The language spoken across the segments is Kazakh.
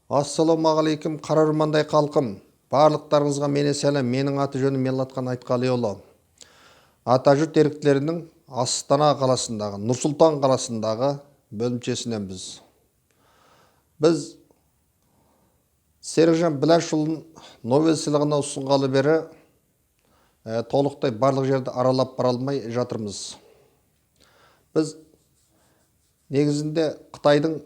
Ассалаумағалейкум, қарармандай қалқым. Барлықтарыңызға мене сәлем. Менің аты жөнім Меллатхан Айтқалиұлы. Атажұрт еріктілерінің Астана қаласындағы, Нұрсұлтан қаласындағы бөлімшесінен біз Серікжан Біләшұлын Нобель сыйлығына ұсынғалы бері толықтай барлық жерді аралап бара алмай жатырмыз. Біз негізінде Қытайдың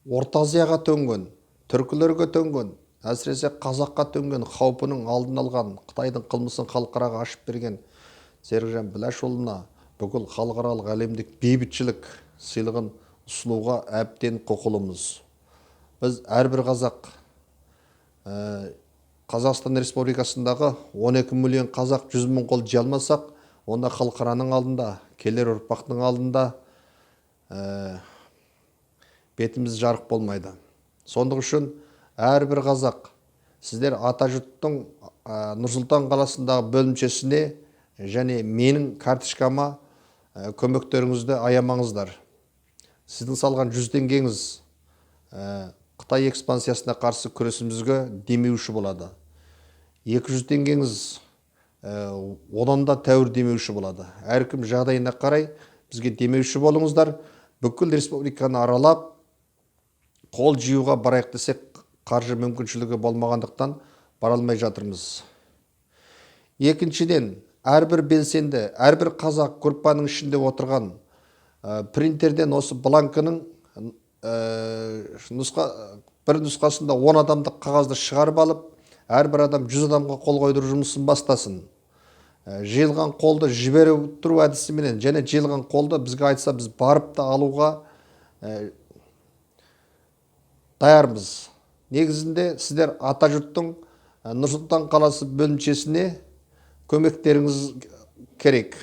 Орта Азияға төнген, түркілерге төнген, әсіресе қазаққа төнген қаупінің алдын алған, Қытайдың қылмысын халықараға ашып берген Серікжан Біләшұлына бүкіл халықаралық әлемдік бейбітшілік сыйлығын ұсынуға әбден құқылымыз. Біз әрбір қазақ, Қазақстан Республикасындағы 12 миллион қазақ 100 мың қол жия алмасақ, онда халықараның алдында, келер ұрпақтың алдында бетіміз жарық болмайды. Сондық үшін әрбір қазақ, сіздер Атажұрттың Нұрсұлтан қаласындағы бөлімшесіне және менің карточкама көмектеріңізді аямаңыздар. Сіздің салған 100 теңгеңіз Қытай экспансиясына қарсы күресімізге демеуші болады. 200 теңгеңіз одан да тәуір демеуші болады. Әркім жағдайына қарай бізге демеуші болыңыздар. Бүкіл республиканы аралап, қол жиюға барайық десек, қаржы мүмкіншілігі болмағандықтан бара алмай жатырмыз. Екіншіден, әрбір белсенді, әрбір қазақ группаның ішінде отырған принтерден осы бланкының бір нұсқасында 10 адамдық қағазды шығарып алып, әрбір адам 100 адамға қол қойдыру жұмысын бастасын. Жиылған қолды жібере тұру әдісіменен және жиылған қолды бізге айтса, біз барып та алуға даярмыз. Негізінде сіздер Атажұрттың Нұрсұлтан қаласы бөлімшесіне көмектеріңіз керек.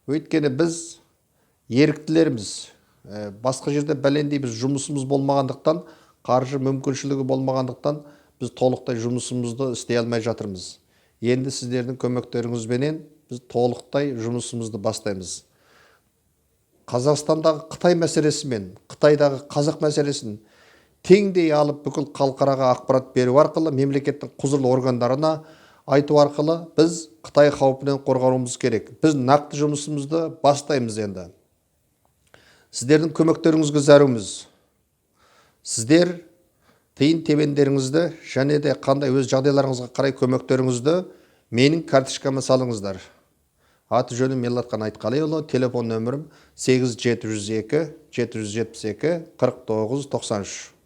Өйткені біз еріктілеріміз, басқа жерде бәлендей біз жұмысымыз болмағандықтан, қаржы мүмкіншілігі болмағандықтан, біз толықтай жұмысымызды істей алмай жатырмыз. Енді сіздердің көмектеріңізбенен біз толықтай жұмысымызды бастаймыз. Қазақстандағы Қытай мәселесі мен Қытайдағы қазақ мәселесін теңдей алып, бүкіл халықараға ақпарат беру арқылы, мемлекеттің құзырлы органдарына айту арқылы біз Қытай қаупінен қорғануымыз керек. Біз нақты жұмысымызды бастаймыз енді. Сіздердің көмектеріңізге зәруміз. Сіздер тиын тебендеріңізді және де қандай өз жағдайларыңызға қарай көмектеріңізді менің карточкама салыңыздар. Аты жөнім Меллатхан Айтқалиұлы, телефон нөмірім 8702 772 49 93.